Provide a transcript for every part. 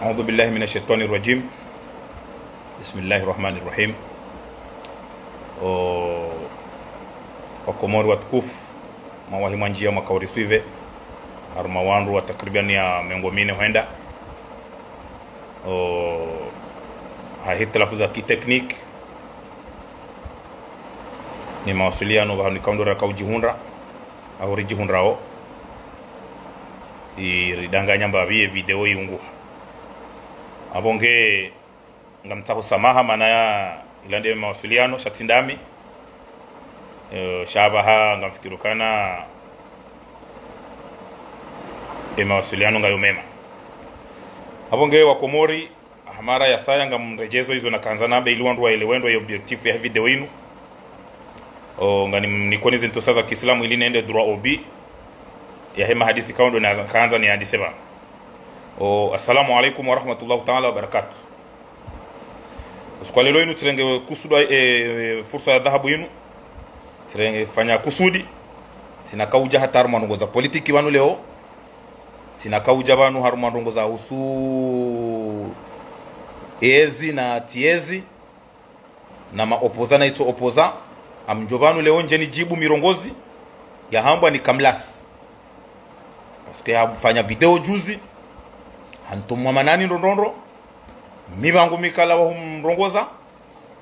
أعوذ بالله من الشيطان الرجيم. بسم الله الرحمن الرحيم. Wakomori watukufu mawahima njia makaurisive harumawandu wa takriban ya miongo mine huenda hahitilafu za kiteknik ni mawasiliano wa nikaundora kaujihunra au rijihunrao iridanganya mbaviye video yungu abonge ngamtaho samaha mana ya ilande mawasiliano shatindami shabaha ngamfikirukana mawasiliano ngayo mema abonge wakomori hamara ya saya ngamrejezo hizo na kanzanabe iliwandu wa ilewendo ya objective ya video inu ngani nikoni zinto sasa Kiislamu ili nende droit obi ya hema hadisi kaundo na kaanza ni hadisi ba. Assalamu alaikum wa rahmatullahi ta'ala wa barakatuh. Usiku leo inu tirenge kusudwa fursa ya dhahabu inu tirenge fanya kusudi sinakauja hataru manongoza politiki wanu leo sinakauja banu haru manongoza usu ezi na tiezi na maopoza na ito opoza amjobanu leo nje ni jibu mirongozi ya hamba ni kamlasi paske ya fanya video juzi hantumwa manani ndondondro mi bangu mikala wa mrongoza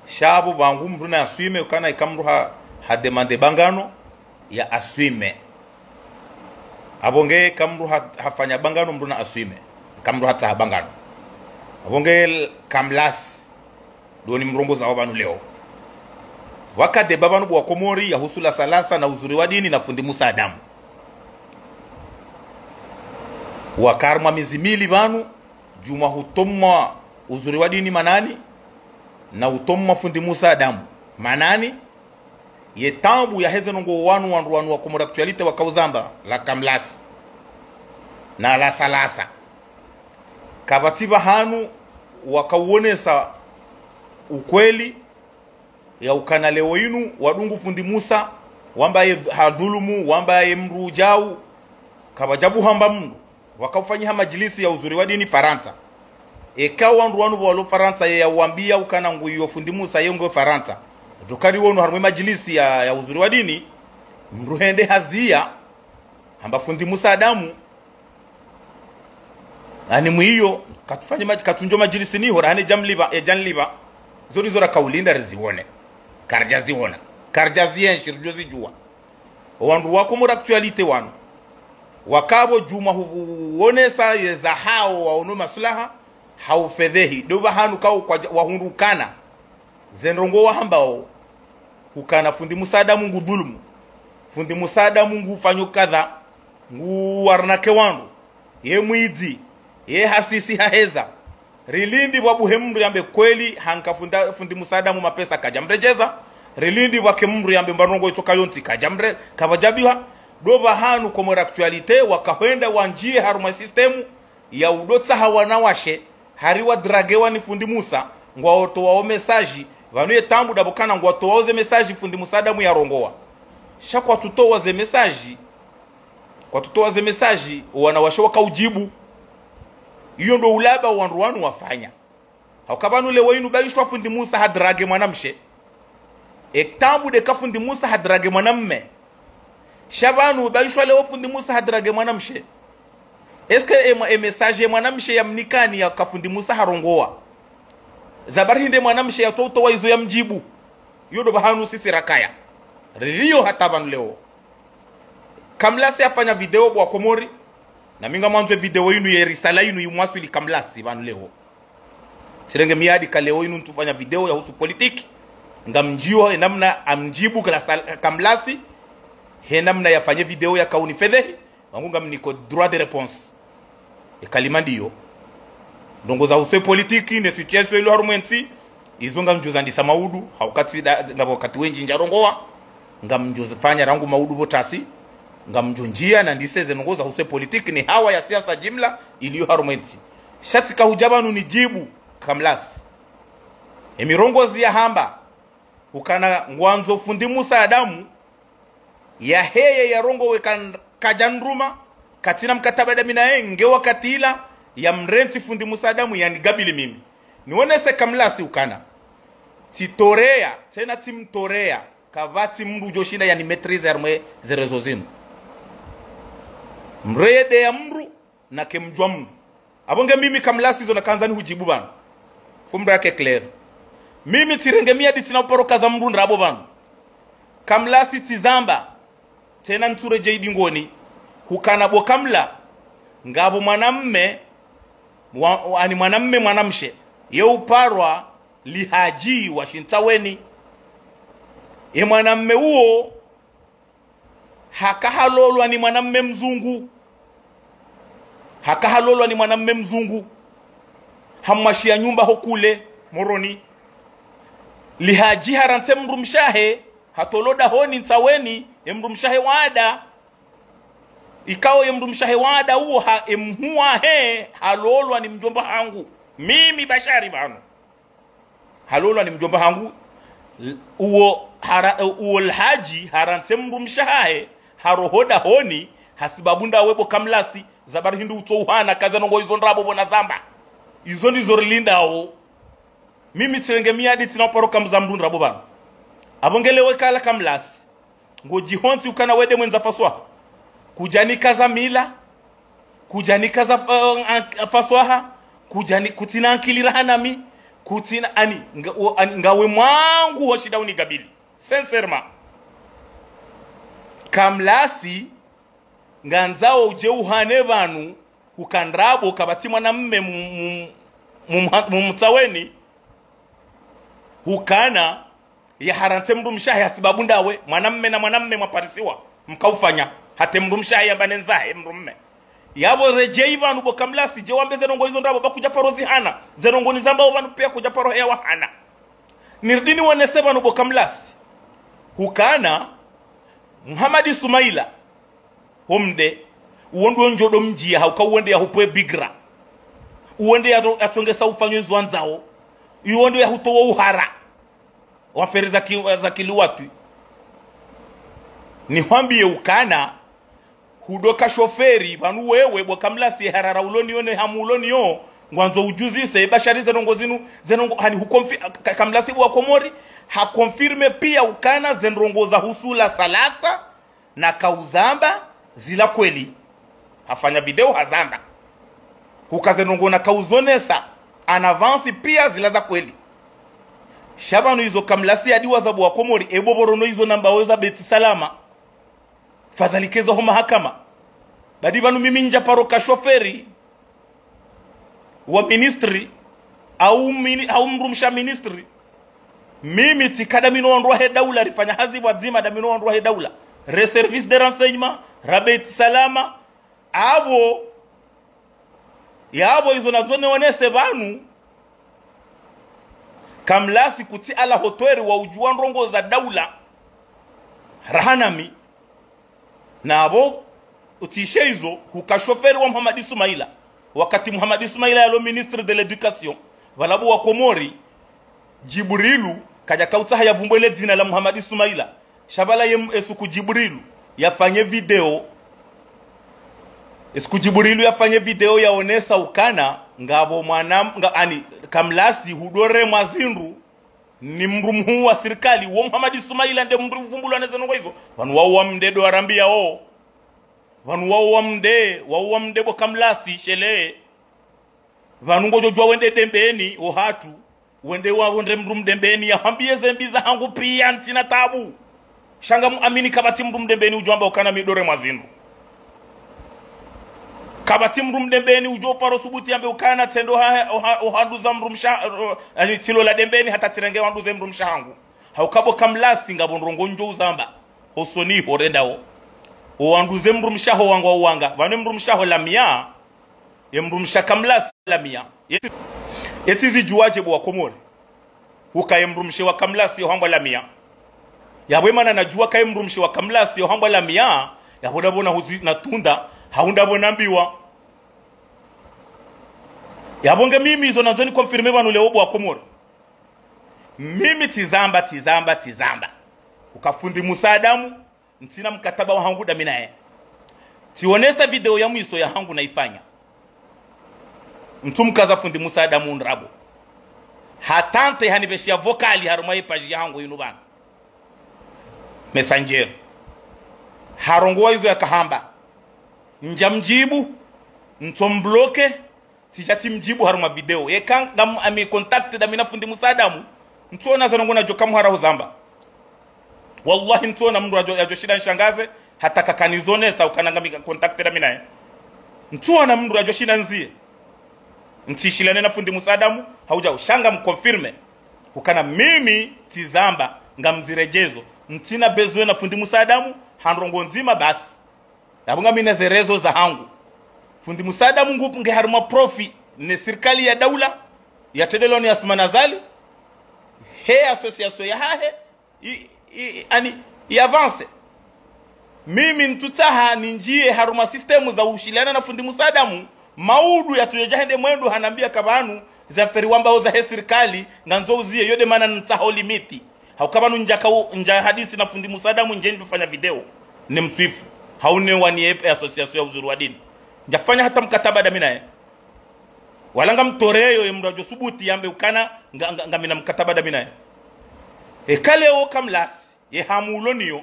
shabu bangu mruna aswime ukana ikamru ha demande bangano ya aswime abonge kamru hafanya bangano mruna aswime kamru hata bangano abonge kamlasi doni mrongoza wa banu leo wakade babanu bwa komori ya husula salasa na uzuri wa dini na fundi Musa Adamu wakarma mizimili banu juma hutomma uzuri wa dini manani na utomma fundi Musa Adamu manani ye tambu ya hezenongo wanu wa komori actualite wakauzamba la kamlasi na la salasa kabatiba hanu wakauonesa ukweli ya ukana leo inu wadungu fundi Musa wambaye hadhulumu wambaye mru jau kabajabu hamba mndu wakafanyia majlisi ya uzuri wa dini Faransa ekawa ndu wanu Faransa ya uambia ukana nguyo fundi Musa yengo Faransa tukari wonu harumwe majlisi ya uzuri wa dini mru hende hazia hamba fundi Musa Adamu ani mwiyo katufanye katunjo majlisi ni hora hane jamliba ya janliba zori zora kaulinda rezione karjazi wona karjazi enshirjozi jua wandu wako mura actualite wanu wakabo juma huonesa yeza hao waono maslaha haufedhehi doba hanu kao kwa wahundukana zenrongo wahambao hukana fundi Musa Adamu ngudhulumu fundi Musa Adamu ngufanyo kadha ngu warnake wandu ye muizi ye hasisi haheza rilindi wabu hemru yambe kweli hanka fundi Musa Adamu mapesa kajamrejeza rilindi wake mru yambe mbarongo itoka yonti kajamre kabajabiwa doba hanu komora actualite wakahenda wanjie haruma sistemu ya udotsa hawanawashe hariwa dragewa ni fundi Musa ngwa oto wao message vanuye tambu dabokana ngwa oto wao ze message fundi Musa Adamu ya rongowa shakwa tutowa ze message kwa tutowa ze message wanawashe wakaujibu iyo ndo ulaba wanruanu wafanya hakabanu lewo inu baishwa fundi Musa hadrage mwanamshe ektambu de kafundi Musa hadrage mwanamme shabanu baishwa lewo fundi Musa hadrage mwanamshe eske message mwanamshe ya mnikani ya kafundi Musa harongoa zabari hinde mwanamshe ya toto wa izo ya mjibu iyo ndo bahanu sisi rakaya rilio hatabanu lewo kamlasi afanya video bwa komori na minga mwanzo video inu ya risala inu yumwasili kamlasi banu leo sirenge miadi ka leo inu tufanya video ya husu politiki ngamjio namna amjibu kamlasi he namna yafanye video ya kauni fedhehi wangu ngamniko droit de réponse e kalimandiyo ndongoza huse politiki ne situation ilo harumenti izonga mjuzandisa maudu haukati ngabokati wenji njarongoa ngamjuzifanya rangu maudu botasi ngamjunjia na ndiseze nongoza huse politiki ni hawa ya siasa jimla iliyo harumenti shatika hujabanu ni jibu kamlasi emirongozi ya hamba ukana ngwanzo fundi Musa Adamu ya heye ya rongo wekan kajanruma katina mkataba da minae nge wakatila ya mrenti fundi musadamu yani gabili mimi niwonese kamlasi ukana titorea tena timtorea kavati mndu joshinda yani metrize armwe zerezo zinu mrede ya mru na kemjwa mndu abonge mimi kamlasi zo na kanzani hujibu bana fumra yake clear mimi tirengemia ditina uporoka za mndu nrabo bana kamlasi tizamba tena nture jaidi ngoni hukana bo kamla ngabo mwanamme ani mwanamme mwanamshe ye uparwa lihaji wa shintaweni ye mwanamme huo hakahalolwa ni mwanamme mzungu hakahalolwa ni mwanamme mzungu hamashia nyumba hokule moroni lihaji harante mrumshahe hatoloda honi ntaweni emrumshahe wada ikao emrumshahe wada huo emhua he halolwa ni mjomba hangu mimi bashari bano halolwa ni mjomba hangu uo alhaji harante mrumshahe harohoda honi hasibabunda webo kamlasi zabari hindu utouhana kaza nongo izo nrabo bona zamba izo ndizo rilindao mimi tirengemia hadi tinaporoka mzamdu nrabo bano abongelewe kala kamlasi ngoji honti ukana wede mwenza faswa kujanika za mila kujanika za faswaha kujani kutina ankilira hanami kutina ani ngawe mwangu wa shida unigabili sincèrement kamlasi nganzao uje uhane banu kukandrabo kabati mwanamme mumtaweni hukana ya harante mndu mshahe asibabu ndawe mwanamme na mwanamme mwaparisiwa mkaufanya hate mndu mshahe yambanenzahe mndu mme yabo rejei banu bo kamlasi je wambe zerongo hizo ndabo bakuja parozi hana zerongo ni zamba banu pia kuja paro hewa hana nirdini wanese banu bo kamlasi hukana Muhammad Sumaila homde uondo njodo mjia hauka uende ya hupwe bigra uende ya atongesa ufanyo zwanzao uondo ya hutowa uhara waferi za kiluwatu ni hwambiye ukana hudoka shoferi banu wewe bo kamlasi harara uloni yone hamuloni yo ngwanzo ujuzise bashari zenongo zinu zenongo hani kamlasi wa Komori hakonfirme pia ukana zenrongo za husula salasa na kauzamba zila kweli hafanya video hazanda hukazenongo na kauzonesa anavansi pia zila za kweli shabanu hizo kamlasi hadi wazabu wa Komori eboborono hizo namba weza beti salama fadhalikeza ho mahakama badi banu mimi nja paroka shoferi wa ministry au mrumsha ministry mimi tikada mino ndwa he daula rifanya hazibu azima da mino ndwa he daula re service de renseignement rabeti salama abo yabo hizo nazone onese banu kamlasi kuti ala hotweri wa ujua ndrongo za daula rahanami na abo utishe hizo hukashoferi wa Muhammad Sumaila wakati Muhammad Sumaila yalo ministre de l'éducation valabu wa Komori Jibrilu kaja kauta haya vumbele zina la Muhammad Sumaila shabala esuku Jibrilu yafanye video esuku Jibrilu yafanye video yaonesa ukana ngabo ani kamlasi hudore mazindu ni mrumhu wa serikali wa Muhammad Sumaila nde mrumvumbulu anezeno hizo wanu wao mdedo arambia o wanu wao mde bo kamlasi shele wanu ngojo jwa wende dembeni o hatu wende mrum dembeni ya hambie zembiza hangu pia ntina tabu shanga muamini kabati mrum dembeni ujomba ukana midore mazindu kabati mrum dembeni ujo paro subuti ambe ukana tendo handu za mrumsha ani tilo la dembeni hata tirenge handu za mrumsha hangu haukabo kamlasi ngabo ndrongo njo uzamba hosoni horendao owandu ze mrumshaho wangu wanga bane mrumshaho lamia ye mrumsha kamlasi lamia yeti zijuaje bo Komori ukaye mrumshe wa kamlasi yohangwa lamia yabwe mana najua kaye mrumshe wa kamlasi yohangwa lamia yaboda bona huzi natunda haunda bona mbiwa yabonge mimi hizo nazoni confirme banu leo bo Komori mimi tizamba ukafundi musadamu ntina mkataba wa hangu daminae tionesa video ya mwiso ya hangu naifanya mtumkaza fundi Musa Adamu nrabo hatante hanibeshia vokali harumai page yangu yinu bana Messenger harongoa hizo ya kahamba njamjibu ntombloke tijati mjibu haruma video ngam ami contact da mina fundi Musa Adamu ntona zanongona jokamu hara uzamba wallahi ntona mndu ajoshida nshangaze hata kakanizone sa ukanangami contact da mina ntona mndu ajoshida nzie ntishilane na fundi Musa Adamu hauja ushanga mkonfirme ukana mimi tizamba ngamzirejezo ntina bezwe na fundi Musa Adamu handrongo nzima basi yabunga mina zerezo za hangu fundi Musa Adamu ngupu nge haruma profi ne serikali ya daula ya tedeloni ya Sumanazali he association ya hahe ani avance mimi ntutaha ninjie haruma systemu za ushiliana na fundi Musa Adamu maudu ya tuyejahende mwendo hanambia kabanu za feri wamba za he serikali nganzo uzie yode mana ntaho limiti haukabanu nja hadisi na fundi Musa Adamu nje ndufanya video ni mswifu haune wani association ya uzuru wa dini njafanya hata mkataba da mina walanga mtoreyo mrajo subuti yambe ukana ngamina mkataba da mina kale o kamlasi hamuloniyo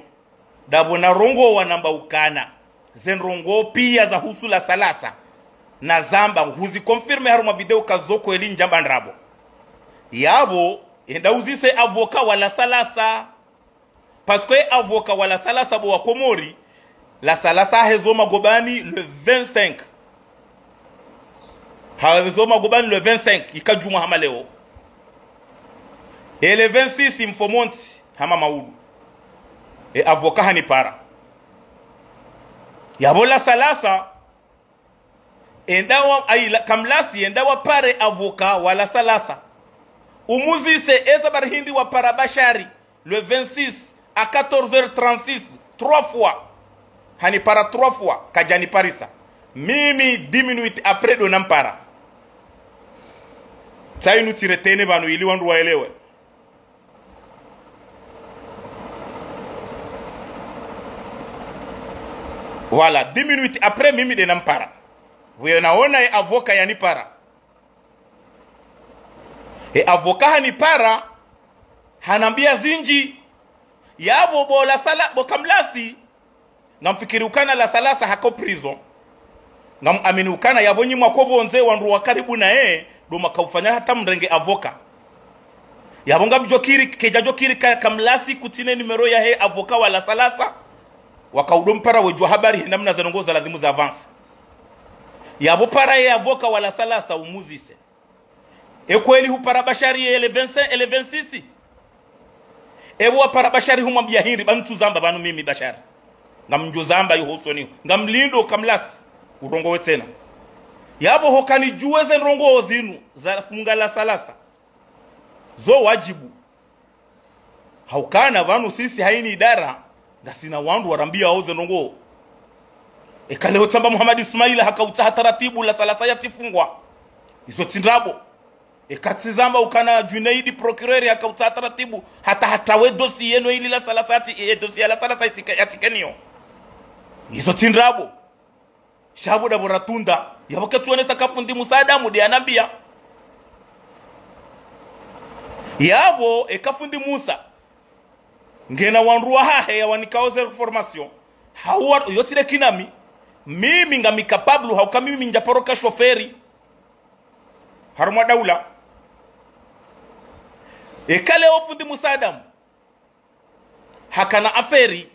dabona rongo wanamba ukana zenrongo pia za husula salasa na zamba huzi confirme haruma video kazoko eli njamba nrabo yabo enda uzise avoka wala salasa parce que avoka wala salasa bo wakomori la salasa hezoma gobani le 25 hezoma gobani le 25 ikajuma hama leo et le 26 imfomonti hama maudu et avoka hani para yabo la salasa endawa ayila kamlasi endawa pare avoka wala salasa umuzise eza barhindi wa para bashari le 26 à 14h36 3 fois hani para 3 fois kajani parisa mimi 10 minutes après do nampara sainu tiretene banu ili wandu waelewe voilà 10 minutes après mimi de nampara wewe naona avoka yani para avoka hani para hanambia zinji yabo bola sala bokamlasi ngamfikiri ukana la salasa hako prison ngam amini ukana yabonyi mwakobo nze wandu wa karibu na do makaufanya hata mrenge avoka yabonga mjokiri kejajokiri kamlasi kutine numero ya avoka wala salasa wakaudompara wejwa habari namna zanongoza lazimu za avance yabo para avoka wala salasa umuzise kweli hupara bashari ele 25 ele 26 ewa para bashari humwambia hindi bantu zamba banu mimi bashari ngamjo zamba yuhosoni ngamlindo kamlasi urongo wetena yabo hokani juweze rongo zinu za funga la salasa zo wajibu haukana banu sisi haini idara ngasina wandu warambia auze rongo kale hotamba Muhammad Ismail hakauta taratibu la salasa yatifungwa izo tindrabo katizamba ukana Junaidi procureur akauta taratibu hata we dosi yeno ili la salasati dosi la salasa yatikenio izo tindrabo shabu da boratunda yaboke tuonesa kafundi Musa Adamu de anambia yabo kafundi Musa ngena wanruwa hahe ya wanikaoze formation hawa yotire kinami mimi ngami capable hauka mimi njaporoka shoferi haruma daula kale ofundi Musa Adamu hakana aferi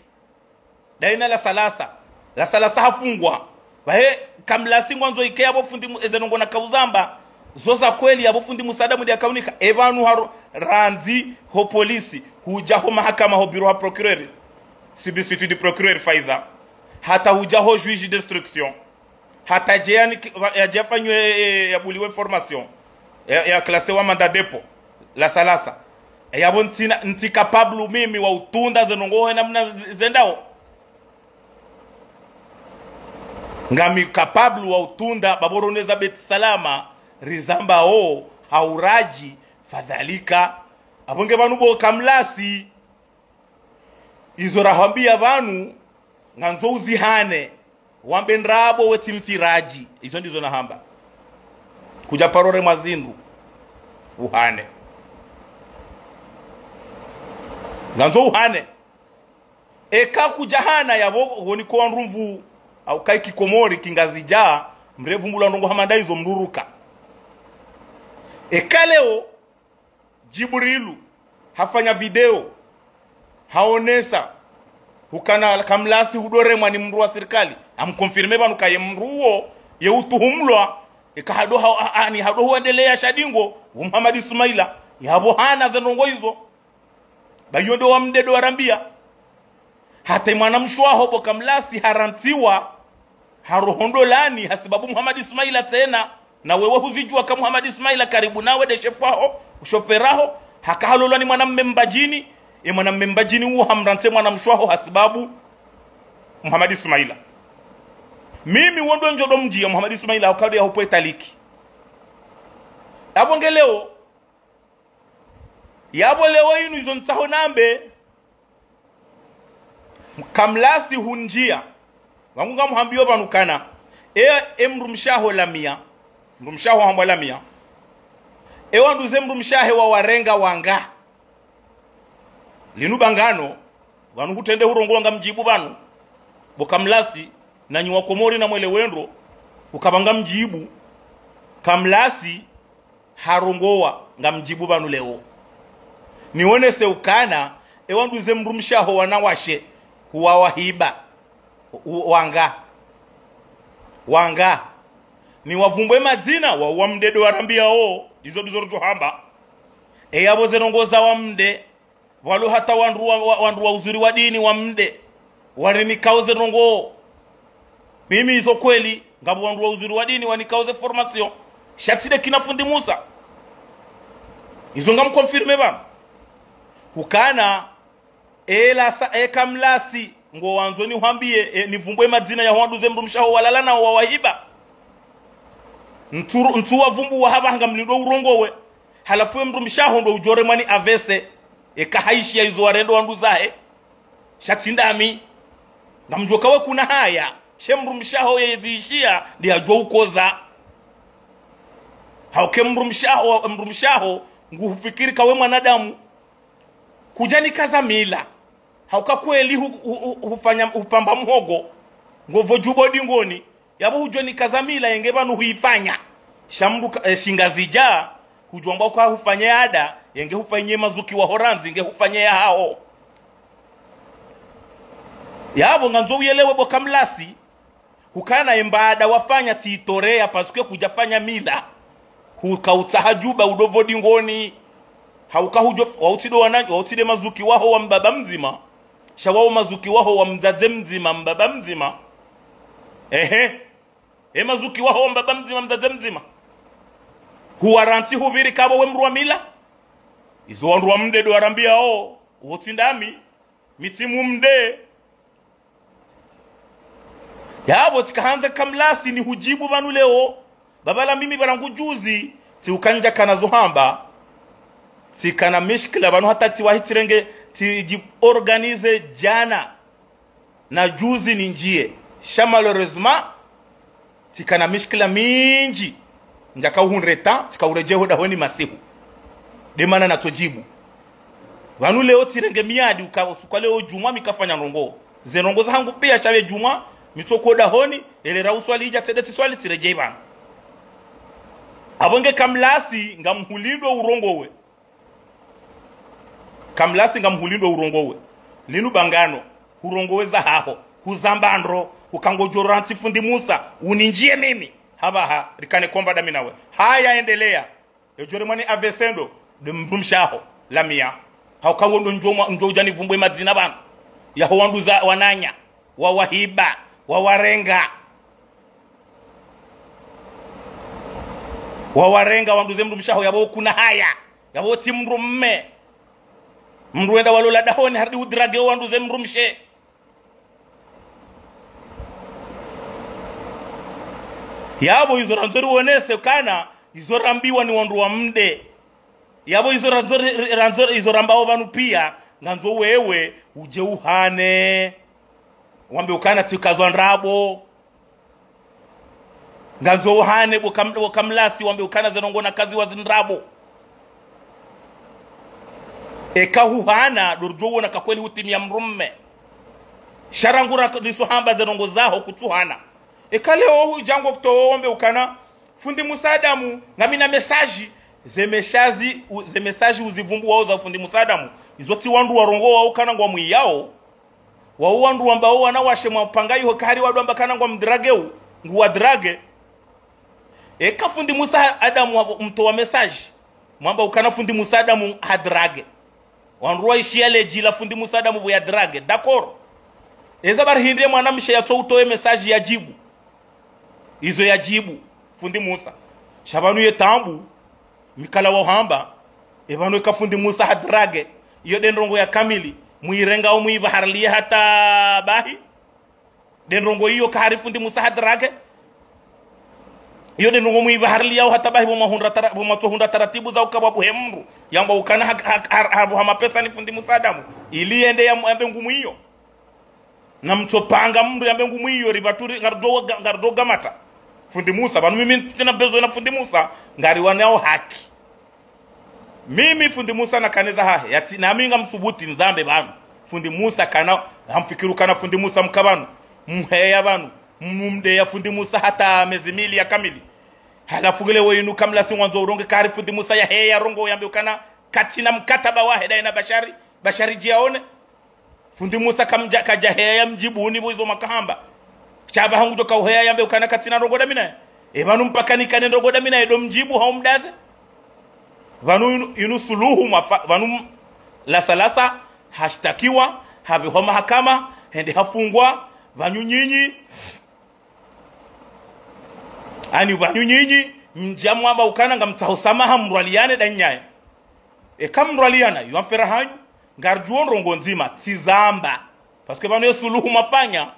daina la salasa hafungwa bahe kamlasi ngwanzo ikea bofundi ezenongo na kauzamba zoza kweli abofundi Musa Adamu dia kaunika ebanu haro ranzi ho polisi huja ho mahakama ho bureau ha procureur substitut du procureur Faiza hata huja ho juge d'instruction hata jeani ya jafanywe ya buliwe formation ya classé wa mandat dépôt la salasa yabo nti capable mimi wa utunda zenongo namna zendao ngami capable wa utunda baboroneza bet salama rizamba hauraji fadhalika abonge banu bo kamlasi izora hambia banu nganzo uzihane wambe nrabo wetimfiraji izo ndizo na hamba kuja parore mazindu uhane nganzo uhane eka kujahana yabo woni ko ndumvu au kai kikomori kingazija mrevu mbula ndongo hamandaizo mruruka eka leo Jibrilu hafanya video haonesa hukana kamlasi hudore mwani mru wa serikali amkonfirme banu kaye mruo ye utuhumlwa eka hado ani hado huendelea shadingo Muhammad Ismaila yabo hana zenongo hizo bayondo wa mdedo warambia hata mwana mshwaho bokamlasi harantiwa harohondolani hasibabu Muhammad Ismaila tena na wewe huzijua kama Muhammad Ismaila karibu nawe de shefaho ushoferaho hakahalolwa ni mwana mmembajini mwana mmembajini huo hamrante mwana mshwaho hasibabu Muhammad Ismaila mimi wondo njodo mji ya Muhammad Ismaila ukado ya hupo italiki abongeleo yabo leo inu izo ntaho nambe kamlasi hunjia wangunga muhambio banukana mrumshaho lamia mrumshaho hambwa lamia wanduze mrumshahe wa warenga wanga linu bangano wanu hutende hurongonga mjibu banu bokamlasi na nyuwa komori na mwele wendro ukabanga mjibu kamlasi harongowa nga mjibu banu leo nione seukana wanduze mrumshaho wanawashe huwa wahiba wanga ni wavumbwe mazina wa mdedo warambia izo dizo hamba yabo zenongoza wa mde walo hata wandu wa uzuri wa dini wa mde wale nikauze rongo mimi izo kweli ngabo wandu wa uzuri wa dini wanikauze formation shatide kinafundi Musa izo ngamkonfirme ba hukana kamlasi ngo wanzoni uhambie nivumbwe mazina ya wanduze mrumshaho walala na wawahiba ntu wavumbu wa haba ngamlido urongowe halafu mrumshaho ndo ujore mani avese kahaishi ya izo warendo wandu zae shatindami ngamjoka we kuna haya mrumshaho yezishia ndi ajwa ukoza hauke mrumshaho ngufikiri kawe mwanadamu kujani kaza mila hauka kweli hufanya upamba mhogo ngovo jubo dingoni yabo hujoni kazamila yengeba huifanya shamru shingazija hujomba kwa hufanya ada yenge hufanye mazuki wa horanzi nge hufanye hao yabo nganzo uyelewe bokamlasi hukana embada wafanya tiitorea pasuke kujafanya mila hukautahajuba udovo dingoni hauka hujo wautido wananyo wautide mazuki waho wa mbaba mzima shawao mazuki waho wa mzaze mzima mbaba mzima mazuki waho wa mbaba mzima mzaze mzima huwaranti hubiri kabo we mruwa mila izo wanruwa mde do warambia utindami mitimu mde yabo tikahanza kamlasi ni hujibu banu leo babala mimi barangu juzi ti ukanja kana zohamba tikana mishkila banu hata tiwahitirenge ti organize jana na juzi ninjie malheureusement tikana mishkila minji njaka uhunreta tikaurejeho dahoni masihu demana na tojibu banu leo tirenge miadi ukasuka leo juma mikafanya nongo zenongo zangu pia chawe juma mitoko dahoni elera uswali ija tedeti swali tirejeba abonge kamlasi ngamhulindo urongowe kamlasi ngamhulindo urongowe linu bangano urongowe za haho huzambandro ukangojoranti fundi Musa uninjie mimi habaha rikane komba dami nawe haya endelea ejore mwani avesendo de mrumshaho lamia haukawondo njojani vumbwe mazina bana ya wanduza wananya wawahiba wawarenga wanduze mrumshaho yabo kuna haya yabo timrumme mruenda walola dahoni hardi udrage wanduze mrumshe yabo izo ranzori wonese kana izo rambiwa ni wandu wa mde yabo izo rambao banu pia nganzo wewe uje uhane wambe ukana tikazwa nrabo nganzo hane bokamlasi wambe ukana zenongo na kazi wazinrabo ekahuhana dorjowo na kakweli utimia mrumme sharangura lisuhamba zenongo zaho kutuhana ekaleo hu jango kutowo wambe ukana fundi musadamu ngamina mesaji ze mesaji uzivumbu wao za fundi musadamu izoti wandu warongo wao kana ngwa mwiyao wao wandu wambao wanawashe mpangai ho kari wadu ambakana ngwa mdrageu nguwa drage eka fundi musa adamu mto wa message mwamba ukana fundi musa adamu hadrage wanruwa ishiale jila fundi musa adamu bu ya drage d'accord eza bar hindie mwana mshe ya utoe message ya jibu izo ya jibu fundi musa shabanu ye tambu mikala wa hamba ebanu eka fundi musa hadrage iyo denrongo ya kamili muirenga o muibaharliya hata bahi denrongo iyo kahari fundi musa hadrage yode nungu muibaharliya o hata bahi boma tohunda taratibu za ukababu hemru yamba ukana habu hamapesa ni fundi musadamu ili ende ya ngumu iyo na mtopanga mru ya ngumu iyo ribaturi ngardo gamata fundi musa banu mimi tena bezo na fundi musa ngari wanao haki mimi fundi musa na kaneza hahe yati na minga msubuti nzambe banu fundi musa kana hamfikiru kana fundi musa mkabanu mheya banu mumde ya fundi musa hata mezimili ya kamili halafu gele wenu kamla si mwanzo uronge kari fundi musa ya heya rongo yambe ukana katina mkataba wahida ina bashari jiaone fundi musa kamja kaja heya mjibuni boizo makahamba chaba hangu doka heya yambe ukana katina rongo damina banu mpaka nikane rongo damina edo mjibu haumdaze banu yunusuluhu banu la salasa hashtakiwa habiho mahakama hende hafungwa banyu nyinyi ani banyu nyinyi njamwa ba ukana ngamtahusamaha mrwaliane danyaye kamrwaliana yuamfera hanyu ngarjuon rongo nzima tizamba parce que banu yesuluhu mafanya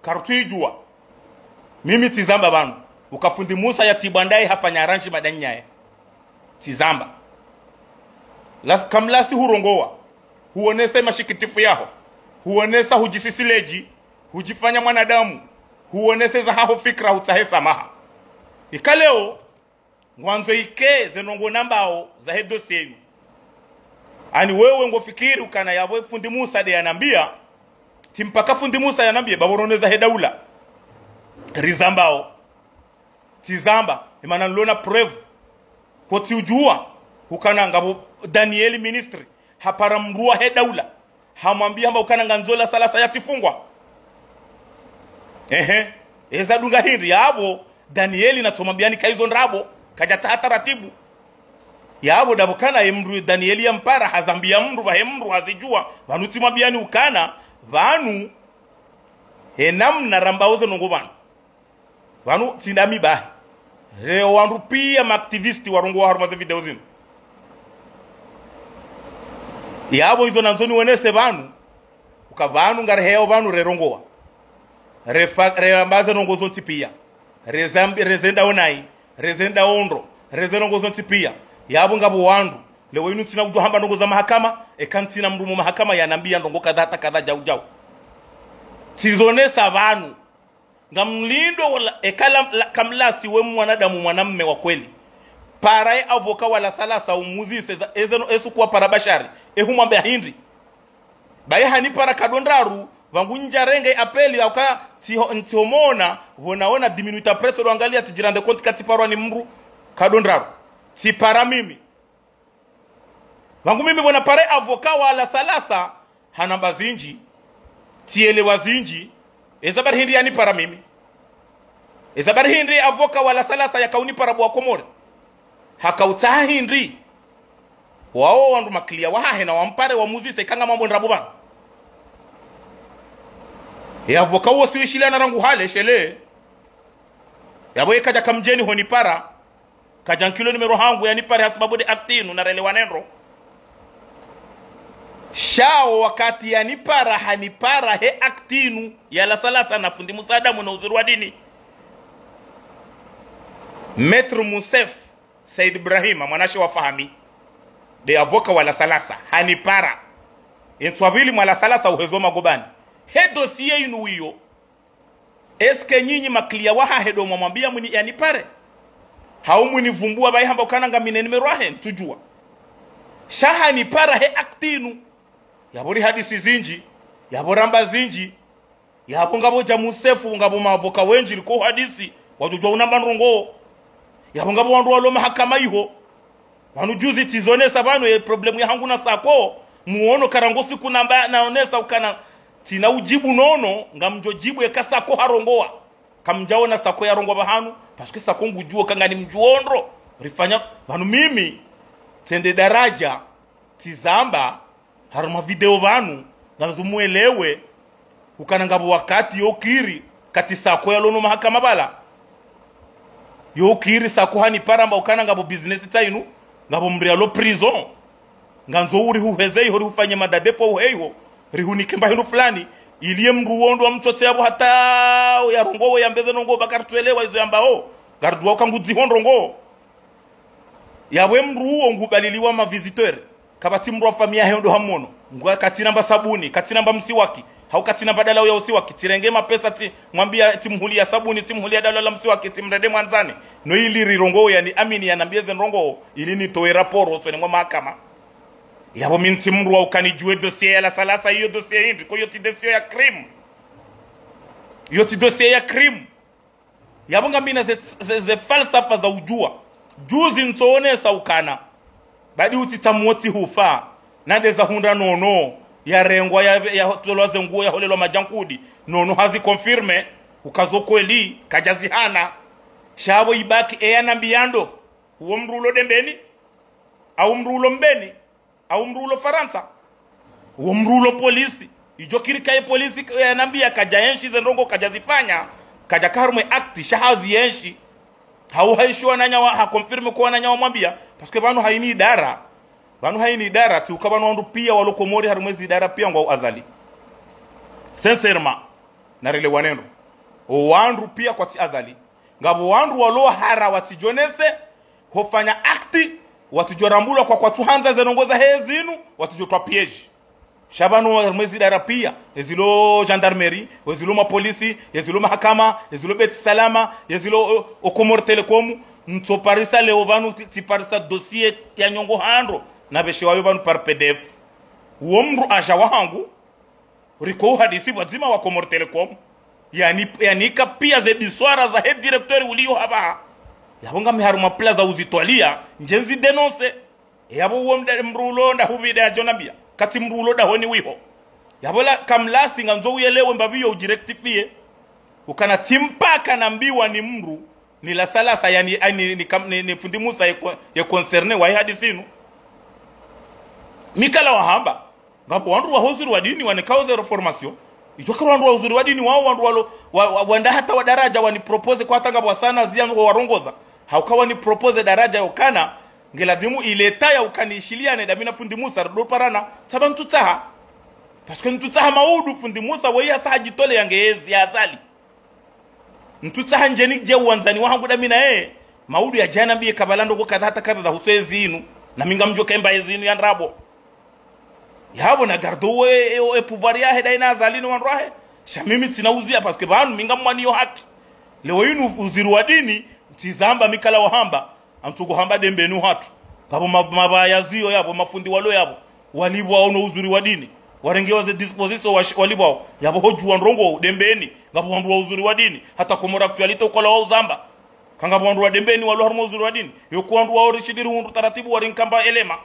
kartuijua mimi tizamba banu ukafundi musa ya tibandai hafanya aranji madanyaye tizamba kamlasi hurongoa huonese mashikitifu yaho huonesa hujisisileji hujifanya mwanadamu huonese za haho fikra utahe samaha ikaleo mwanzo ike zenongo nambao za he dossier yu ani wewe ngofikiri ukana yabwe fundi musa de yanambia timpaka fundi musa yanambia baboroneza he daula rizambao tizamba imana lona preuve kwa tiujua ukana ngabo Daniel ministry hapara mrua he daula hamwambia hamba ukana nganzola salasa yatifungwa eza dunga hiri yabo Danieli na tumambiani kaizo nrabo kajata taratibu yabo dabukana emru Danieli ya mpara hazambia mru ba emru hazijua vanuti mabiani ukana vanu namna rambaoze nongobana vanu tindami ba leo wandu pia maaktivisti warungu wa harumaze video zinu yabo hizo nanzoni wenese vanu ukavanu ngareheo vanu rerongowa reambaze nongo zonti pia rezenda onai rezenda ondro rezenda zonti pia yabo ngabo wandu lewe inu tina ujohamba nongo za mahakama ekantina mrumu mahakama yanambia ndongo kadha jau tizonesa vanu ngamlindo wala ekala kamlasi we mwanadamu mwanamme wa kweli parai avoka wala salasa umuzise ezeno esu kwa parabashari ehumambe hindi baye hani para kadondaru vangu njarenge apeli auka ntihomona vonaona diminuita preto doangalia tijirande konti katiparwa ni mru kadondaru si para mimi vangu mimi bona pare avoka wala salasa hanamba zinji tielewa zinji ezabar hindi yani para mimi ezabar hindi avoka wala salasa ya kauni para bwa komore hakauta hindi wao wandu maklia wahe na wampare wa muzise kanga mambo ndrabo bana ya avoka wo siwishila na rangu hale shele yabo ekaja kamjeni honi para kajankilo numero hangu yani para hasababu de actinu na rele wanenro shao wakati yani para hanipara he actinu ya la salasa na fundi musadamu na uzuru wa dini Metro Musef Said Ibrahim mwanashi wa fahami de avoka wala salasa hanipara entwabili mwala salasa uhezoma gobani he dossier inu hiyo eske nyinyi maklia waha hedo mwambia muni yani pare hau muni vumbua bai hamba ukana ngamine nimerwahe tujua shaha ni para he aktinu yabori hadisi zinji yaboramba zinji yabo ngabo jamusefu ngabo mavoka wenji liko hadisi wajujwa unamba nrongo yabo ngabo wandu walo mahakama iho wanu juzi tizone sabano problemu ya hangu na sako muono karangosi kunamba naonesa ukana tina ujibu nono ngamjo jibu ya kasako harongoa kamjaona sako ya rongoa bahanu paske sako ngujua kanga ni mjuondro rifanya vanu mimi tende daraja tizamba haruma video vanu ngazumuelewe ukana ngabo wakati yokiri kati sako ya lono mahakama bala yokiri sako hani paramba ukana ngabo business tainu ngabo mrialo prison nganzo uri huhezei hori hufanye madadepo uheho rihunike mbahinu fulani iliye mruondo wa mtote yabo hata ya rongo ya mbeze nongo bakar tuelewa hizo yambao gardua kanguzi hondrongo yawe mruo ngubaliliwa ma visitor kabati mruo famia hendo hamono ngwa katina mba sabuni katina mba msiwaki hau katina badala ya usiwaki tirenge mapesa ti mwambia timhulia sabuni timhulia dala la msiwaki timrede mwanzani no ili rirongo yani amini yanambieze nrongo ili nitoe raporo so ni ngwa mahakama yabo minti mruwa ukanijue dossier ya la salasa hiyo dossier hindi kwa yoti dossier ya crime yoti dossier ya crime yabo ngamina ze falsafa za ujua juzi ntoone saukana badi utitamuoti hufa nade za hunda nono ya rengwa ya toloze nguo ya holelo majankudi nono hazi confirme ukazokweli kajazihana shabo ibaki nambiando huo mrulo dembeni au mrulo mbeni au mrulo Faransa uo mrulo polisi ijokiri kaye polisi nambia kajaenshi zenrongo kajazifanya kajakarumwe akti shahazi yenshi hau haishwa nanyawa hakonfirme kwa nanyawa mwambia paske banu haini idara tu kabanu wandu pia walokomori harumwezi idara pia ngwa azali sincèrement narele wanendo wandu pia kwa ti azali ngabo wandu walo hara watijonese hofanya akti watujorambula kwa tuhanza zenongoza hezinu watujotwa piege shabanu mwezi darapia ezilo gendarmerie ezilo ma polisi ezilo mahakama ezilo bet salama ezilo okomor telecom nto parisa leo banu ti parisa dossier ya nyongo handro na beshewa yo banu par pdf uomru aja wahangu riko hadisi wazima wa komor telecom yani kapia ze diswara za head director ulio haba yabonga miharuma plaza uzitwalia njenzi denonce yabo uomda mrulo nda hubida jonambia kati mrulo da honi wiho yabola kamlasi nganzo uyelewe mbabiyo ujirectifie ukana timpaka nambiwa ni mru ni la salasa yani ni fundi Musa ye concerne wa hadisinu mikala wahamba ngapo wandu wa huzuri wa dini wanekauze reformation ijokero wandu wa huzuri wa dini wao wandu wanda hata wa daraja wani propose kwa hata ngabo sana ziango warongoza haukawa ni propose daraja ukana ngeladimu ileta ya ukanishilia ne damina fundi Musa do parana saba mtutaha parce que mtutaha maudu fundi Musa weya sa hajitole yangeezi ya azali mtutaha njeni je uwanzani wangu damina maudu ya jana biye kabalando kwa kadha hata kadha husezi inu na minga mjo kemba ezinu ya nrabo yabo na gardowe pouvoir ya heda ina azali no wanrahe shamimi tinauzia parce que banu minga mwani yo haki leo inu uziru wa dini tizamba mikala wahamba antugo hamba dembenu hatu kabo mabaya zio yabo mafundi walo yabo walibwa ono uzuri wa dini warengewa ze disposition walibwa yabo hoju ndrongo dembeni ngabo wandu wa uzuri wa dini hata komora actualite ukola wa uzamba kanga wandu wa dembeni walo harmo uzuri wa dini yoku wandu wa orishidiri hundu taratibu warinkamba elema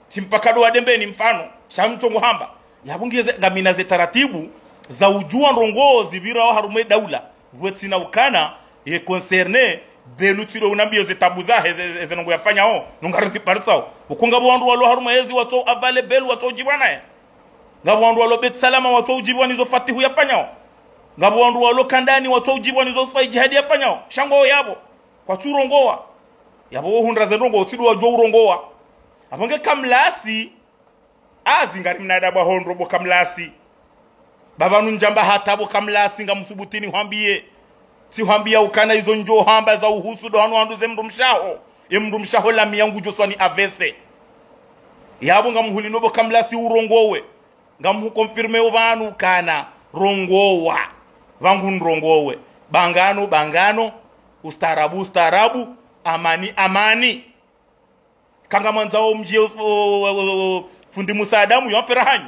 timpakado wa dembeni mfano shamchongo hamba yabungeze ngamina ze taratibu za ujua ndrongo zibira wa harume daula wetina ukana ye concerne belutiro unambio zitabuza heze nongo yafanya nongarisi parisao ukungabo wandu walo haruma hezi wato avale belu wato jibwana ngabo wandu walo bet salama wato jibwana hizo fatihu yafanya ngabo wandu walo kandani wato jibwana hizo fai jihadi yafanya shango yabo kwa turongoa yabo hundra zenongo utidu wajo urongoa aponge kamlasi azingari mnadaba hondrobo kamlasi baba nunjamba hatabo kamlasi ngamusubutini hwambie tihambia ukana hizo njo hamba za uhusu do hanu handu ze mrumshaho la miyangu joswani avese yabo ngamuhuli nobo kamlasi urongowe ngamu confirme obanu kana rongowa vangu nrongowe bangano bangano ustarabu ustarabu amani amani kanga manzao mjie fundi musadamu yoferahanyu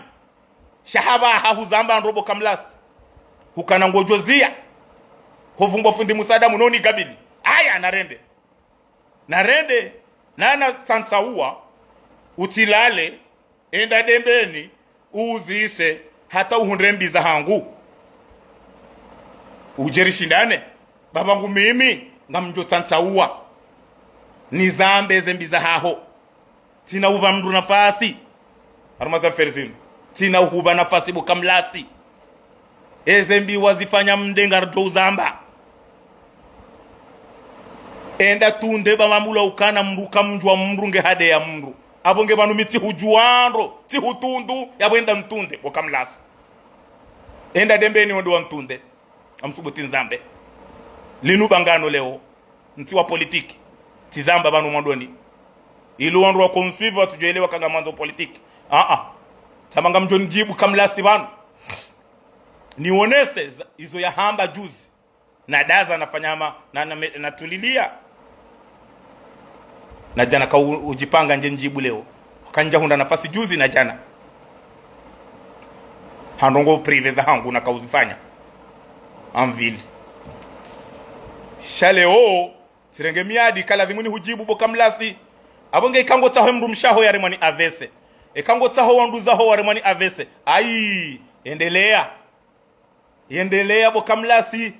shahaba hahuzamba nrobo kamlasi hukana ngojozia hovumba fundi musadamu noni gabili aya narende nana tsansaua utilale enda dembeni uzise hata uhundrembiza hangu ujerishindane babangu mimi ngamjo tsansaua nizambe zembiza haho tina uba mndu nafasi harumaza ferzinu tina uba nafasi bukamlasi ezembi wazifanya mdenga rto uzamba enda tunde bamamula ukana mruka mjwa mrunge hade ya mru abonge banu miti hujuandro ti hutundu yabwenda mtunde bukamlasi enda dembeni wondo wa mtunde amsubuti nzambe linu bangano leo nti wa politiki tizamba banu mwandoni ilu wandu wa konsivu watujoelewa kanga mwanzo politiki tamanga mjoni jibu kamlasi banu nionese izo ya hamba juzi na daza nafanya hama na tulilia na jana ka ujipanga nje njibu leo kanja hunda nafasi juzi na jana handongo prive za hangu na kauzifanya amvili shaleo sirenge miadi kala dhimuni hujibu bokamlasi abonge ikango taho mndu mshaho ya remani avese ikango taho wandu zaho wa remani avese ai endelea bokamlasi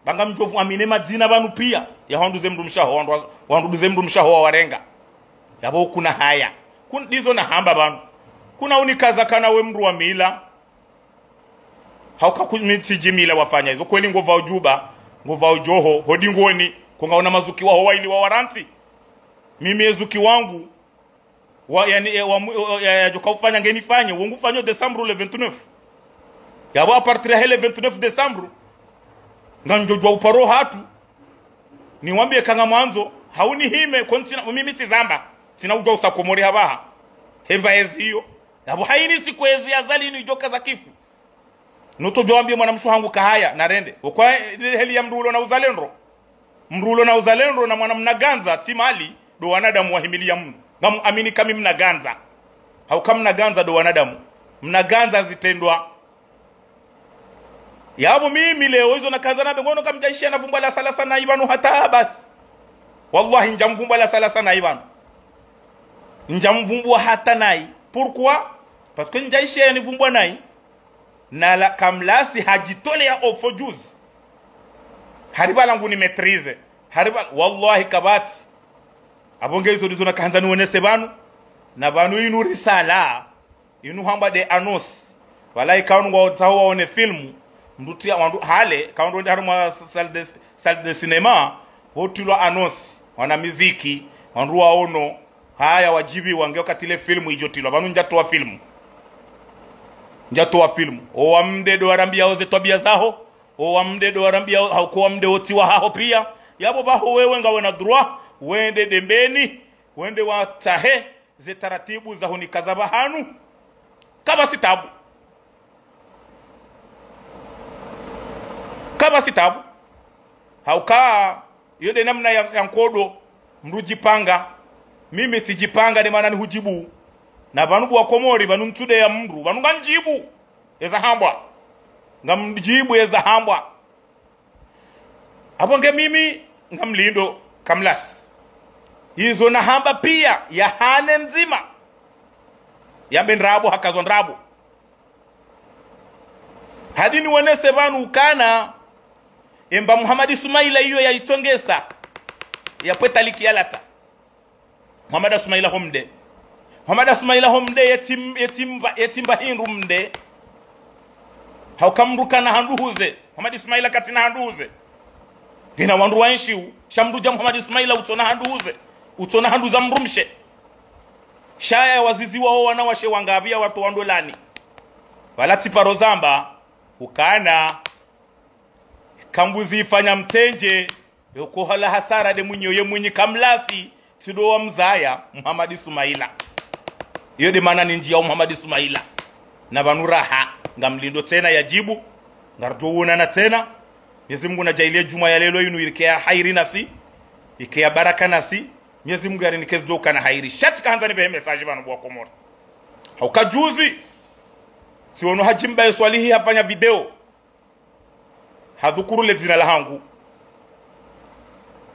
banga mjovu amine madzina banu pia ya wandu ze mndu mshaho wandu ze mndu mshaho wa warenga yabo kuna haya dizo na hamba banu kuna unikaza kana we mndu wa mila hauka kumiti jimila wafanya hizo kweli ngova ujuba ngova ujoho hodingoni kungaona mazuki wao waili wa waranti mimi ezuki wangu ya joka ufanya ngeni fanye wongu fanyo Desembre le 29 yabo a partir ya le 29 Desembre nganjojwa uparo hatu niwambie kanga mwanzo hauni hime kontina mimi tizamba sina ujwa usakomori habaha hemba ezio yabo haini sikwezi azali ni joka za kifu nuto joambie mwanamshu hangu kahaya narende kwa heli ya mrulo na uzalendo na mwana mnaganza timali do wanadamu wahimilia Mungu ngamu amini kami mnaganza hau kama mnaganza do wanadamu mnaganza zitendwa yabo mimi leo hizo nakaza na bengono kamjaishia na vumba la sala sana ibanu hata basi wallahi njamvumba la sala sana ibanu njamvumbu hata nai pourquoi parce que njaishia ni vumbwa nai na la kamlasi hajitole ya ofojuz hariba langu ni maîtrise hariba wallahi kabati abonge hizo dizo na kanzani wonese banu na banu inu risala inu hamba de anos wallahi kaunu ngo tawo one filmu mdutia wandu hale kaunu ndo haruma salle de cinema wotulwa anos wana muziki wandu waono haya wajibi wange katile filmu ijotilwa banu njatoa filmu o wamde do arambia oze tobia zaho o wamde do arambia hauko wamde otiwa haho pia yabo baho wewe ngawe na droit wende dembeni wende watahe ze taratibu za hunikazaba hanu kama sitabu hauka yode namna ya nkodo mrujipanga mimi sijipanga de maana ni hujibu na banubu wa komori banu mtude ya mru banu nganjibu eza hambwa ngamjibu eza hambwa abonge mimi ngamlindo kamlas hizo na hamba pia ya hane nzima ya benrabo hakazo ndrabo hadini wonese banu ukana emba Muhammad Ismaila hiyo ya itongesa ya petaliki yalata Muhammad Ismaila homde yetimba hindu mde haukamrukana handuhuze Muhammad Ismaila katina handuhuze gina wandu wanshiu shamdu ja Muhammad Ismaila utona handuza mrumshe shaya wazizi wao wanawashe wangabia watu wandolani walati parozamba ukana kambuzi ifanya mtenje yoko hala hasara de munyoye munyi kamlasi tido wa mzaya Muhammad Ismaila iyo de maana ni njia Muhammad Ismaila na banuraha ngamlindo tena yajibu ngarjo na tena Mwenyezi Mungu najailie juma ya lelo inu ilikea hairi nasi ikea baraka nasi Mwenyezi Mungu yarinike zoka na hairi shati kaanza nibe message bana bwa Komoro haukajuzi siono hajimba swalihi hafanya video hadhukuru le jina la hangu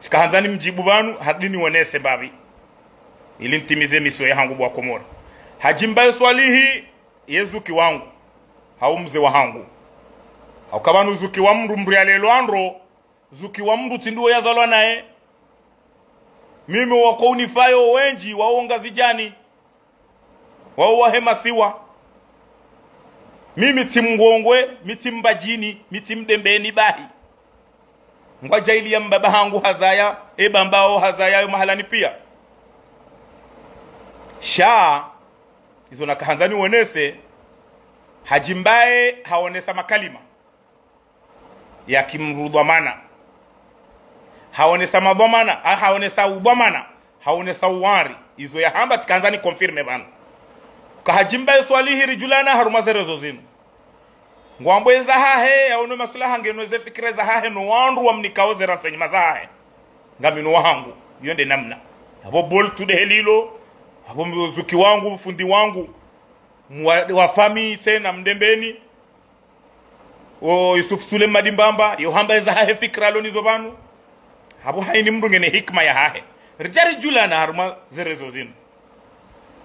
tikaanza mjibu banu hadini wonese babi ili ntimize miso ya hangu bwa Komoro hajimba swalihi yezuki wangu haumze wa hangu haukabanu zuki wa mndu mbri ya lelo andro zuki wa mndu tinduo ya zalwa nae mimi wako unifayo wenji waonga vijani wao wahema siwa mimi timngongwe mitimbajini mitimdembeni bahi ngwaja ili ya mbaba hangu hazaya ebambao hazaya mahalani pia sha hizo nakahanzani uonese hajimbae haonesa makalima ya kimrudhamana haonesa madhamana haonesa udhamana haonesa uwari hizo ya hamba tikaanzani confirme bana kahajimbae swalihi rijulana harumazerezo zinu ngwambo za hahe yaono masulaha ngeno ze fikira za hahe no wandu wamnikao zera senyima za hahe ngamino wangu yonde namna abo bol tude helilo abo mzuki wangu fundi wangu wafami tena mdembeni o Yusuf Sule Madimbamba yohamba za hahe fikra lonizo banu abo haini mndu ngene hikma ya hahe rijari julana haruma zerezo zinu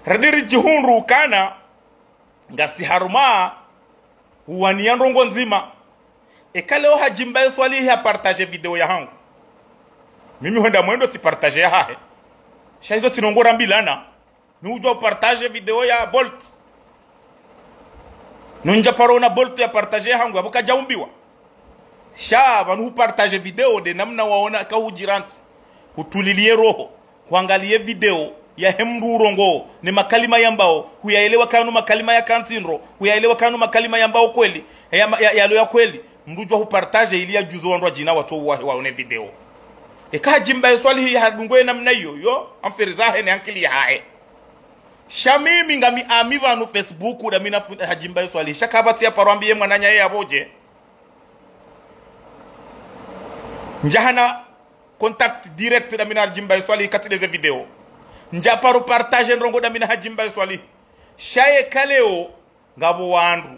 radiri jihunru kana ngasi haruma uwania ndongo nzima ekaleo hajimba swalihi ya partage video ya hangu mimi honda mwendo ti partage ya hahe shaizo tinongora mbilana ni ujwa partage video ya Bolt nunja parona Bolt ya partage ya hangu abuka jaumbiwa sha banu partage video de namna waona ka hujiranti hutulilie roho kuangalie video ya hemrurongo ni makalima yambao huyaelewa kanu makalima ya kantinro huyaelewa kanu makalima yambao kweli ya kweli mrujwa hupartage ili ya juzo wandu jina watu waone video ekajimba swali hadungwe namna hiyo yo amfirizahe ni ankili ya hae shamimi ngami amiva no Facebook da mina hajimba swali shakabati ya parwambie mwananya yeye aboje njahana contact direct da mina hajimba swali katile video njaparo partage ndongo da mina hajimba swali shaye kaleo ngabo wandu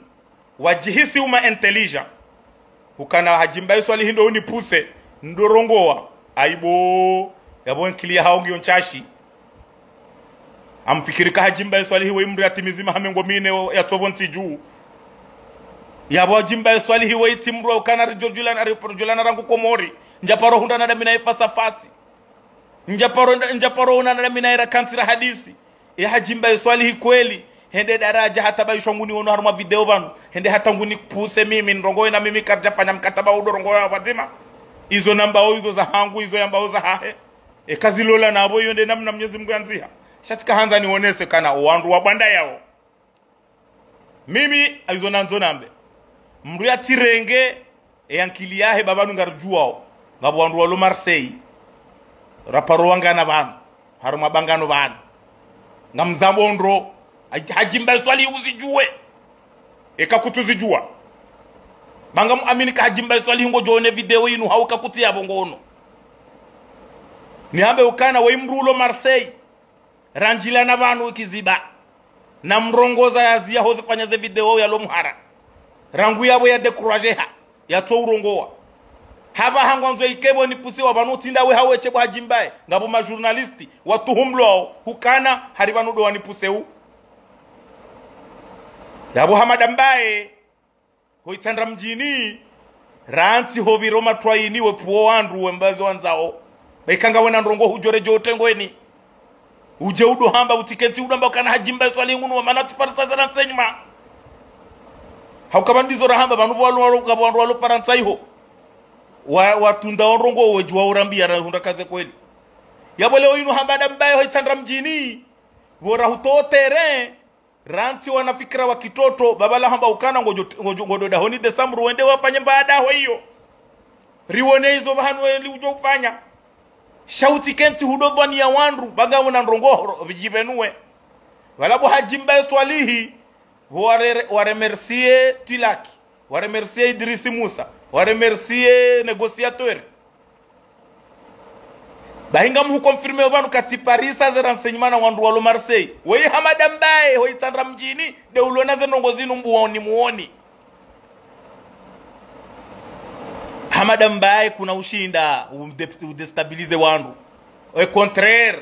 wajihisi uma intelligent ukana hajimba swali hindo unipuse ndorongoa aibo yabo nkili haongi onchashi amfikirika hajimba swali hiwe imri atimizima hamengo mine ya tobonti juu yabo hajimba swali hiwe itimro ukana rjulana rangu Komori njaparo hundana da mina ifasa fasi njaparo unana mina ira kantira hadisi ya hajimba swali kweli hende daraja hata baisho nguni ono haruma video banu hende hata nguni puse mimi ndongo na mimi karja fanya mkataba udorongo ya wazima hizo namba hizo za hangu hizo yamba za hahe kazilola nabo yonde namna Mwenyezi Mungu anzia shatika hanza nionese kana wandu wa banda yao mimi hizo nanzo nambe mru ya tirenge yankili yahe babanu ngarjuao ngabo wandu wa Marseille raparo wangana banu haruma bangano banu ngamzambo ndro hajimba swali uzijue ekakutuzijua bangam amini ka hajimba swali ngo jone video inu hauka kuti yabo ngono ni hambe ukana wa imrulo Marseille ranjila na banu ikiziba na mrongoza yazia hozifanya ze video ya lomhara rangu yabo ya dekurajeha ya tourongoa haba hangwanzo ikebo ni pusiwa banu tinda we haweche kwa hajimbae ngabo ma journalisti watuhumlo hukana haribanu do wani puseu yabo hamadambae hoitandra mjini ranti hoviro matwaini wepuo wandu wembazo wanzao baikanga wena ndrongo hujore jote ngweni uje udo hamba utiketi udamba kana hajimbae swali ngunu wa manati parisa na senyma haukabandizo rahamba banu walu Faransa iho watunda orongo wejua urambia rahunda kaze kweli yabo leo inu hamba dambaye hoitandra mjini bora hutotere ranti wanafikira wa kitoto babala hamba ukana ngodo dahoni Desamru wende wafanye baada hiyo riwone hizo bahanu weli ujo kufanya shauti kenti hudodhani ya wandu bagawo na ndrongo vijibenue wala bo hajimba swalihi waremercier tilaki wa remercier Idrisi Musa, wa remercier négociateur. Bahinga mu confirmer abantu kati Paris za renseignement na wandu wa Marseille. Wei Hamada Mbaye hoi tandra mjini de ulona ze nongozinu muoni. Hamada Mbaye kuna ushinda udestabilize wandu. Au contraire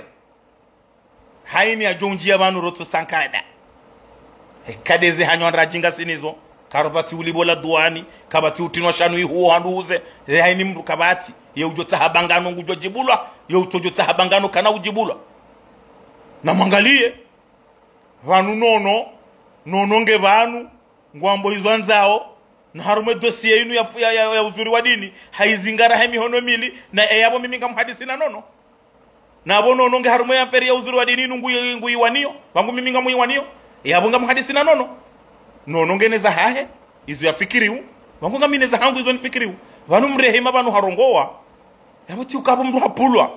haini ajonjia abantu roto sankada. Kadeze hanyo rajinga sinizo. Karabati ulibola duani, kabati utinwa shanu ihuo handuze, haini mru kabati, ye ujota habangano ngujo jibulwa, ye utojota habangano kana ujibulwa. Na mangalie, vanu nononge vanu, nguambo hizo anzao, na harume dosie inu ya uzuri wa dini, haizingara hemi hono mili, na eyabo miminga mhadisi na nono. Na abo nononge harume ya feri ya uzuri wa dini inu ngui wanio, wangu miminga mui wanio, eyabo nga mhadisi na nono. Nonongeneza hahe izo yafikiriu wangonga mineza hangu izo nifikiriu vanu mrehema vanu harongoa yabuti ukabo mru hapulwa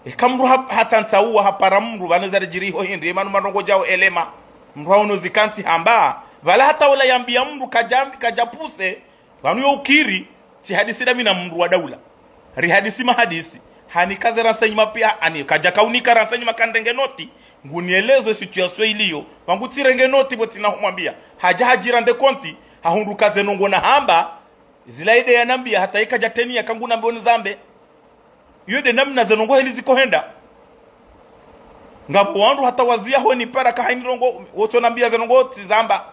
ekamru hatantaua hapara mru vaneza rejiriho hindi manu marongo jao elema mru hauno zikansi hamba vala hata wala yambia mru kajapuse vanu yo ukiri si hadisi dami na mru wa daula rihadisi mahadisi hani kaze ransenyima pia ani kajaka ransenyima kandenge noti ngunielezo situation iliyo wangu tirenge noti boti na humwambia hajira nde konti hahunduka zenongo na hamba zilaide ya nambia hata ikaja teni ya kangu na mboni zambe yode namna zenongo hili ziko henda ngapo wandu hata wazia ho ni para kahaini rongo woto nambia zenongo tizamba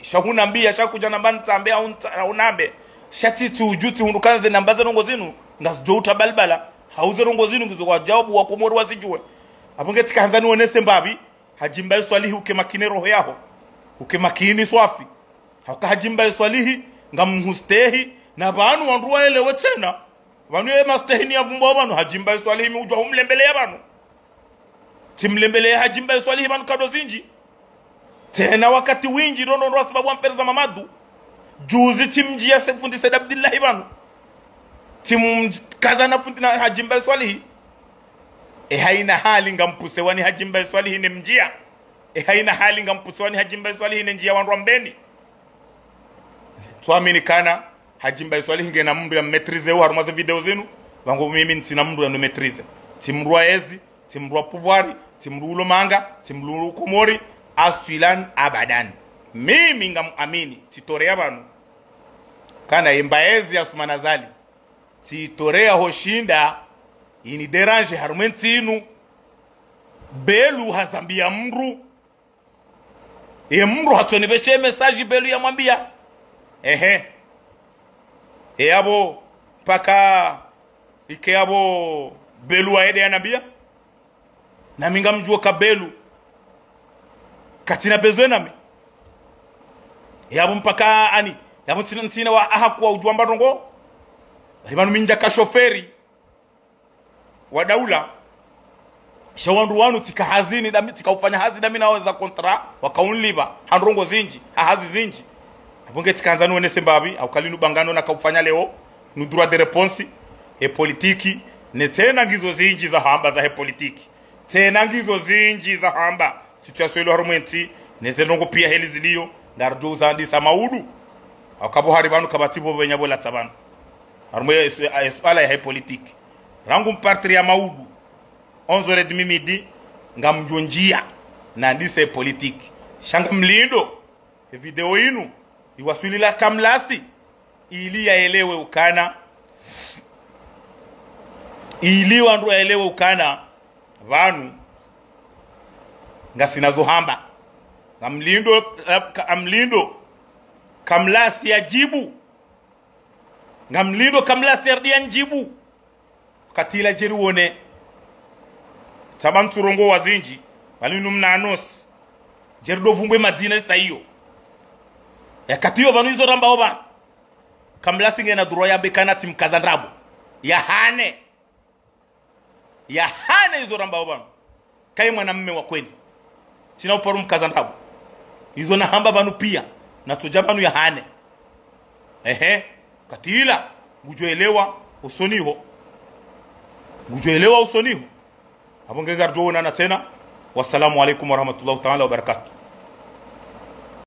shahuna nambia shakuja nambani tambe au nambe shati tujuti hunduka ze namba zenongo zinu ngazjouta balbala hauze rongo zinu ngizo kwa jawabu wa komori wazijue abonge tikaanzani wonese mbabi hajimba swalihi ukemakine roho yaho ukemakini swafi haka hajimba swalihi ngamhustehi na banu wandu waelewe tena banu ye mastehini yavumba banu hajimba swalihi ujwa umlembele banu timlembele hajimba swalihi banu kado zinji tena wakati winji ndo sababu ampereza mamadu juzi timjia sefundi Said Abdullah banu tim kazana fundi na hajimba swalihi haina hali ngampuse wani hajimba swalihi ni mjia haina hali ngampuse wani hajimba swalihi ni njia wandu mbeni tuamini kana hajimba swalihi ngena mndu ya metrize au harumaze video zenu wangu mimi ntina mndu ya metrize timrua ezi timrua pouvoir timrulo manga timrulo komori asfilan abadan mimi ngamuamini titorea banu kana imbaezi asumanazali titorea hoshinda ini derange harumenti belu hazambia mru mru hatonibeshe message belu ya mwambia abo paka ike abo belu aede anabia na minga mjuo kabelu katina bezwe nami abo mpaka ani abo tina wa aha kwa ujuamba rongo limanu minja ka shoferi wa daula shawandu wanu tika hazini dami tika ufanya hazi dami na weza kontra wakaunliba handrongo zinji hazi zinji abonge tikanza nuone sembabi au kalinu bangano na kaufanya leo nu droit de réponse e politiki ne tena ngizo zinji za hamba za he politiki tena ngizo zinji za hamba situation ile harumenti ne zenongo pia heli zilio ngarjo uzandi samaudu akabo haribanu kabatibo benyabo tsabana harume swala ya he politiki rangu mpartri ya maudu 11h30 midi ngamjonjia na ndise politiki shanga mlindo video inu iwasulila kamlasi ili yaelewe ukana ili wandu yaelewe ukana vanu ngasinazo hamba ngamlindo kamlasi ya jibu ngamlindo kamlasi ya njibu katila jeruone taban turongo wazinji balinu mnanos jerdo vumbwe madina saiyo ya katiyo banu izo ramba oba kamlasi ngena duro ya bekana tim kazandrabo ya hane izo ramba oba kai mwanamume wa kweli sina uparu mkazandrabo izo na hamba banu pia na tujabanu ya hane katila gujoelewa usoniho abonge gardo na tena wassalamu alaikum warahmatullahi ta'ala wabarakatuh.